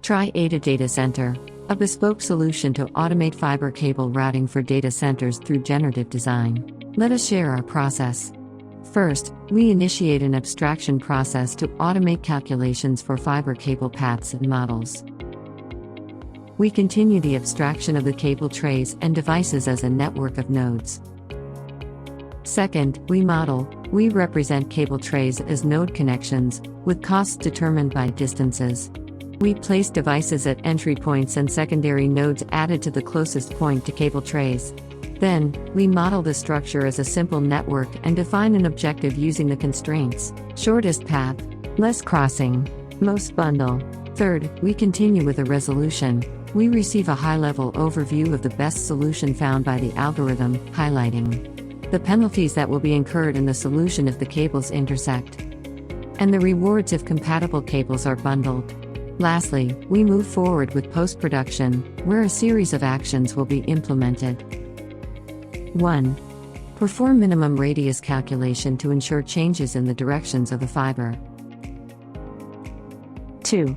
Try Ada Data Center, a bespoke solution to automate fiber cable routing for data centers through generative design. Let us share our process. First, we initiate an abstraction process to automate calculations for fiber cable paths and models. We continue the abstraction of the cable trays and devices as a network of nodes. Second, we represent cable trays as node connections, with costs determined by distances. We place devices at entry points and secondary nodes added to the closest point to cable trays. Then, we model the structure as a simple network and define an objective using the constraints: shortest path, less crossing, most bundle. Third, we continue with a resolution. We receive a high-level overview of the best solution found by the algorithm, highlighting the penalties that will be incurred in the solution if the cables intersect, and the rewards if compatible cables are bundled. Lastly, we move forward with post-production, where a series of actions will be implemented. 1. Perform minimum radius calculation to ensure changes in the directions of the fiber. 2.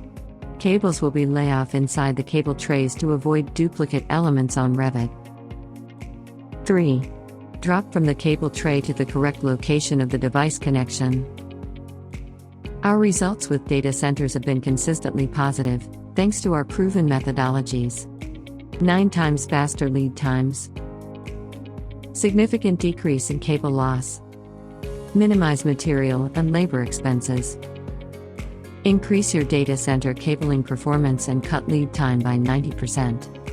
Cables will be lay off inside the cable trays to avoid duplicate elements on Revit. 3. Drop from the cable tray to the correct location of the device connection. Our results with data centers have been consistently positive, thanks to our proven methodologies. 9 times faster lead times. Significant decrease in cable loss. Minimize material and labor expenses. Increase your data center cabling performance and cut lead time by 90%.